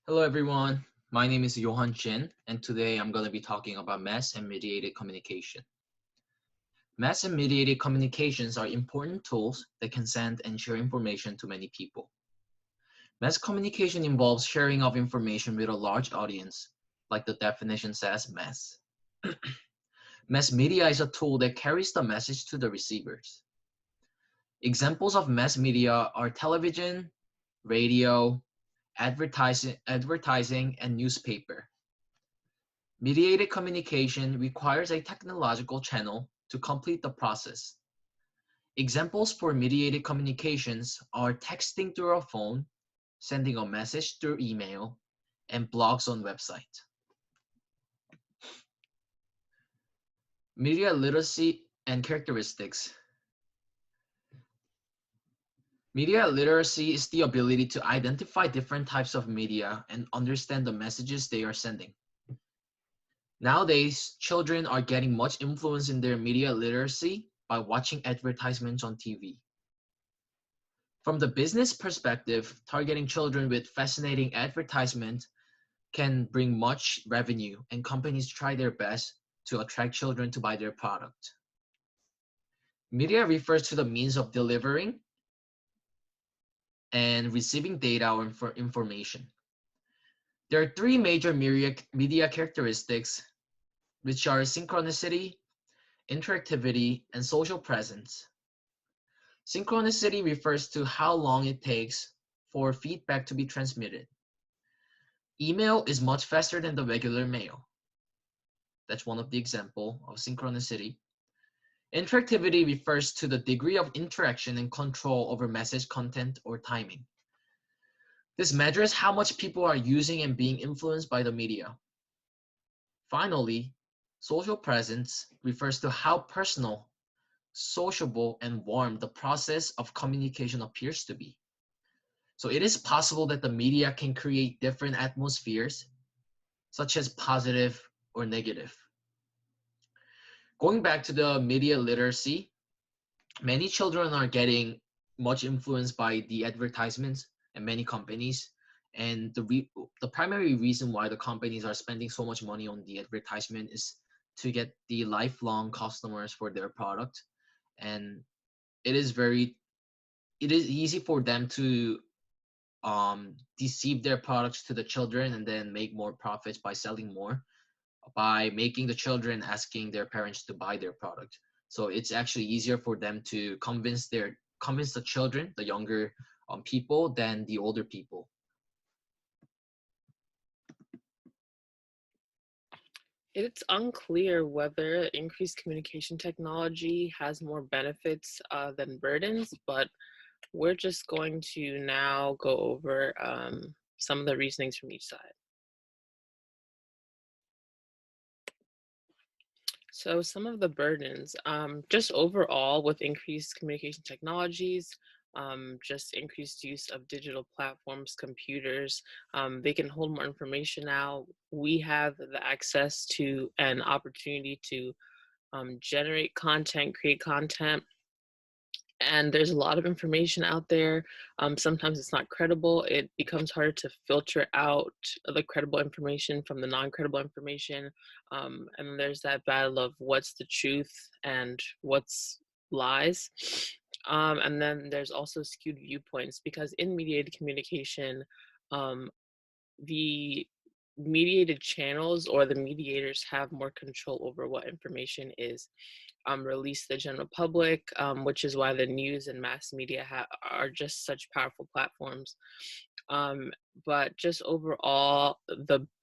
Hello, everyone. My name is Johan Chin, and today I'm going to be talking about mass and mediated communication. Mass and mediated communications are important tools that can send and share information to many people. Mass communication involves sharing of information with a large audience, like the definition says, mass. Mass media is a tool that carries the message to the receivers. Examples of mass media are television, radio, advertising, and newspaper. Mediated communication requires a technological channel to complete the process. Examples for mediated communications are texting through a phone, sending a message through email, and blogs on website. Media literacy and characteristics. Media literacy is the ability to identify different types of media and understand the messages they are sending. Nowadays, children are getting much influence in their media literacy by watching advertisements on TV. From the business perspective, targeting children with fascinating advertisement can bring much revenue, and companies try their best to attract children to buy their product. Media refers to the means of delivering and receiving data or information. There are three major media characteristics, which are synchronicity, interactivity, and social presence. Synchronicity refers to how long it takes for feedback to be transmitted. Email is much faster than the regular mail. That's one of the example of synchronicity. Interactivity refers to the degree of interaction and control over message content or timing. This measures how much people are using and being influenced by the media. Finally, social presence refers to how personal, sociable, and warm the process of communication appears to be. So it is possible that the media can create different atmospheres, such as positive or negative. Going back to the media literacy, many children are getting much influenced by the advertisements and many companies. And the primary reason why the companies are spending so much money on the advertisement is to get the lifelong customers for their product. And it is easy for them to deceive their products to the children and then make more profits by selling more, by making the children asking their parents to buy their product. So it's actually easier for them to convince the children, the younger people, than the older people. It's unclear whether increased communication technology has more benefits than burdens, but we're just going to now go over some of the reasonings from each side. So some of the burdens, just overall with increased communication technologies, just increased use of digital platforms, computers, they can hold more information now. We have the access to an opportunity to generate content, create content, and there's a lot of information out there. Sometimes it's not credible. It becomes harder to filter out the credible information from the non-credible information. And there's that battle of what's the truth and what's lies. And then there's also skewed viewpoints, because in mediated communication, the mediated channels or the mediators have more control over what information is released to the general public, which is why the news and mass media are just such powerful platforms. But just overall,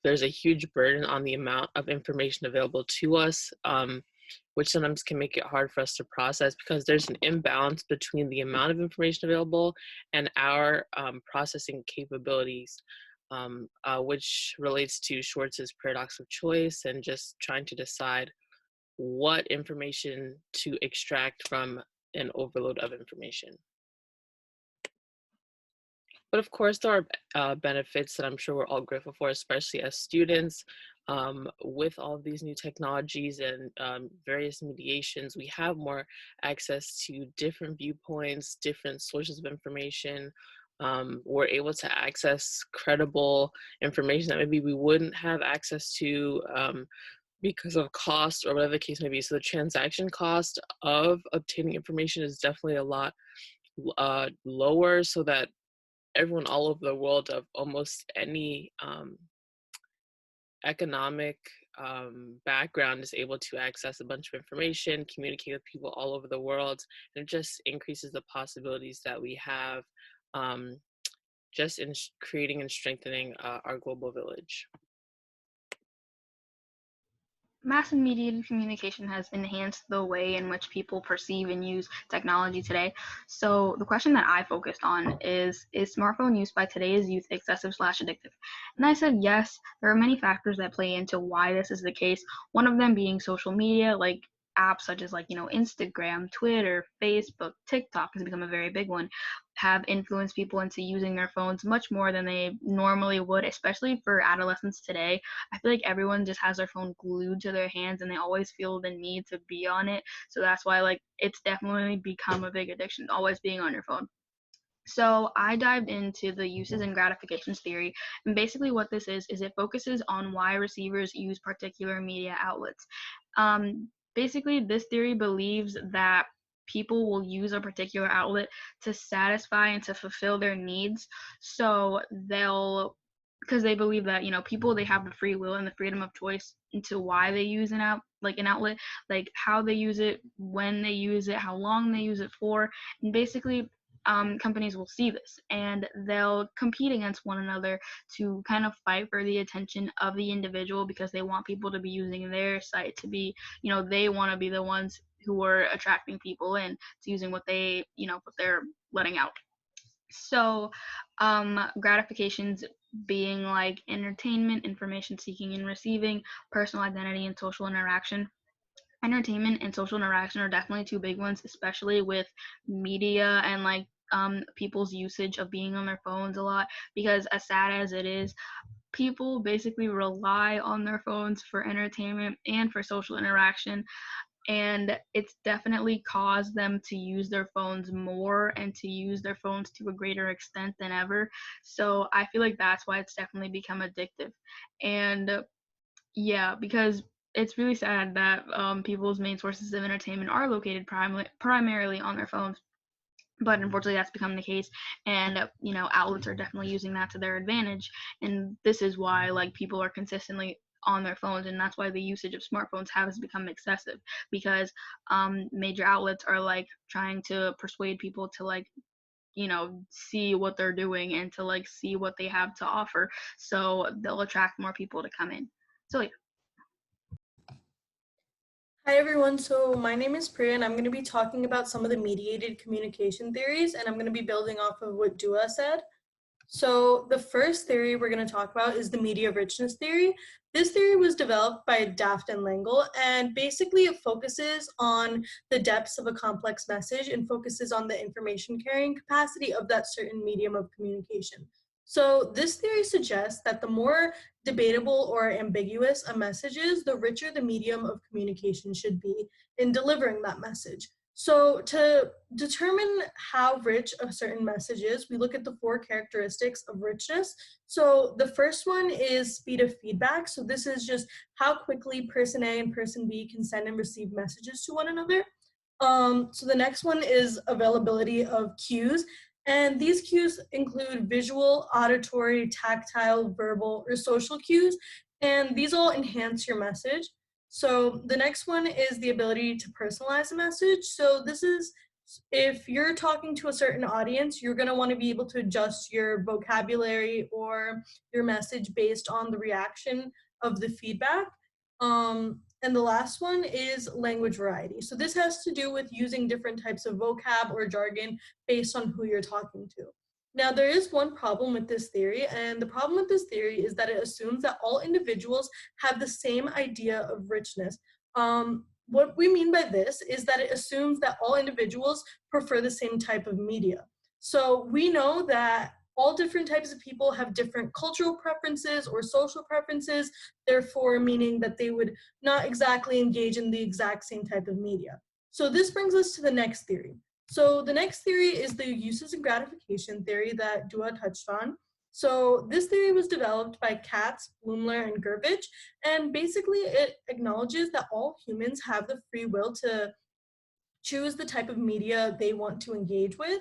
there's a huge burden on the amount of information available to us, which sometimes can make it hard for us to process, because there's an imbalance between the amount of information available and our processing capabilities, which relates to Schwartz's paradox of choice and just trying to decide what information to extract from an overload of information. But of course, there are benefits that I'm sure we're all grateful for, especially as students. With all of these new technologies and various mediations, we have more access to different viewpoints, different sources of information. we're able to access credible information that maybe we wouldn't have access to because of cost or whatever the case may be. So the transaction cost of obtaining information is definitely a lot lower, so that everyone all over the world of almost any economic background is able to access a bunch of information, communicate with people all over the world, and it just increases the possibilities that we have just in creating and strengthening our global village. Mass and mediated communication has enhanced the way in which people perceive and use technology today. So the question that I focused on is smartphone use by today's youth excessive/addictive? And I said yes, there are many factors that play into why this is the case. One of them being social media, like apps such as Instagram, Twitter, Facebook, TikTok has become a very big one, have influenced people into using their phones much more than they normally would, especially for adolescents today. I feel like everyone just has their phone glued to their hands and they always feel the need to be on it. So that's why it's definitely become a big addiction, always being on your phone. So I dived into the uses and gratifications theory, and basically what this is it focuses on why receivers use particular media outlets. Basically, this theory believes that people will use a particular outlet to satisfy and to fulfill their needs. So they'll, because they believe that people, they have the free will and the freedom of choice into why they use an outlet, like how they use it, when they use it, how long they use it for, and basically companies will see this and they'll compete against one another to kind of fight for the attention of the individual, because they want people to be using their site to be, they want to be the ones who are attracting people in to using what they, what they're letting out. So gratifications being like entertainment, information seeking and receiving, personal identity, and social interaction. Entertainment and social interaction are definitely two big ones, especially with media and people's usage of being on their phones a lot, because as sad as it is, people basically rely on their phones for entertainment and for social interaction, and it's definitely caused them to use their phones more and to use their phones to a greater extent than ever. So I feel like that's why it's definitely become addictive. And yeah, because it's really sad that people's main sources of entertainment are located primarily on their phones. But unfortunately, that's become the case, and outlets are definitely using that to their advantage. And this is why people are consistently on their phones, and that's why the usage of smartphones has become excessive, because major outlets are trying to persuade people to see what they're doing and to see what they have to offer, so they'll attract more people to come in. So yeah. Hi everyone, so my name is Priya and I'm going to be talking about some of the mediated communication theories, and I'm going to be building off of what Dua said. So the first theory we're going to talk about is the media richness theory. This theory was developed by Daft and Langle, and basically it focuses on the depths of a complex message and focuses on the information carrying capacity of that certain medium of communication. So this theory suggests that the more debatable or ambiguous a message is, the richer the medium of communication should be in delivering that message. So to determine how rich a certain message is, we look at the 4 characteristics of richness. So the first one is speed of feedback. So this is just how quickly person A and person B can send and receive messages to one another. So the next one is availability of cues. And these cues include visual, auditory, tactile, verbal, or social cues. And these all enhance your message. So the next one is the ability to personalize a message. So this is, if you're talking to a certain audience, you're going to want to be able to adjust your vocabulary or your message based on the reaction of the feedback. And the last one is language variety. So this has to do with using different types of vocab or jargon based on who you're talking to. Now, there is one problem with this theory, and the problem with this theory is that it assumes that all individuals have the same idea of richness. What we mean by this is that it assumes that all individuals prefer the same type of media. So we know that all different types of people have different cultural preferences or social preferences, therefore meaning that they would not exactly engage in the exact same type of media. So this brings us to the next theory. So the next theory is the uses and gratification theory that Dua touched on. So this theory was developed by Katz, Blumler, and Gervich, and basically it acknowledges that all humans have the free will to choose the type of media they want to engage with.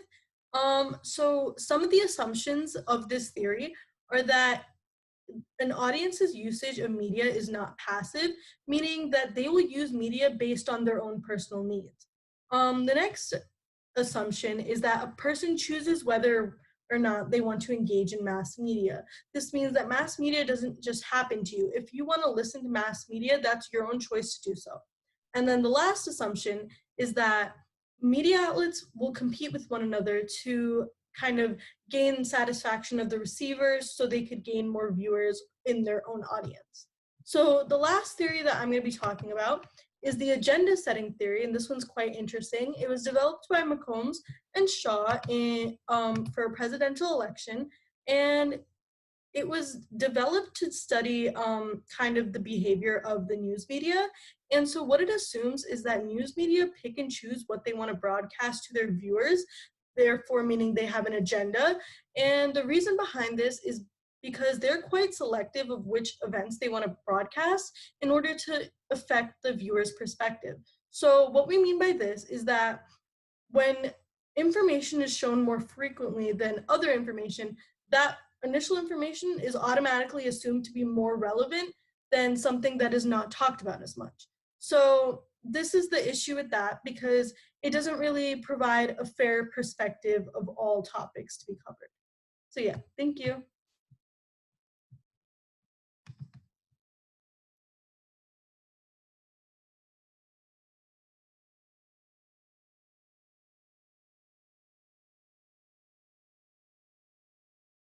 So some of the assumptions of this theory are that an audience's usage of media is not passive, meaning that they will use media based on their own personal needs. The next assumption is that a person chooses whether or not they want to engage in mass media. This means that mass media doesn't just happen to you. If you want to listen to mass media, that's your own choice to do so. And then the last assumption is that media outlets will compete with one another to kind of gain satisfaction of the receivers so they could gain more viewers in their own audience. So the last theory that I'm going to be talking about is the agenda setting theory, and this one's quite interesting. It was developed by McCombs and Shaw for a presidential election, and it was developed to study kind of the behavior of the news media. And so what it assumes is that news media pick and choose what they want to broadcast to their viewers, therefore meaning they have an agenda. And the reason behind this is because they're quite selective of which events they want to broadcast in order to affect the viewer's perspective. So what we mean by this is that when information is shown more frequently than other information, that initial information is automatically assumed to be more relevant than something that is not talked about as much. So this is the issue with that, because it doesn't really provide a fair perspective of all topics to be covered. So yeah, thank you.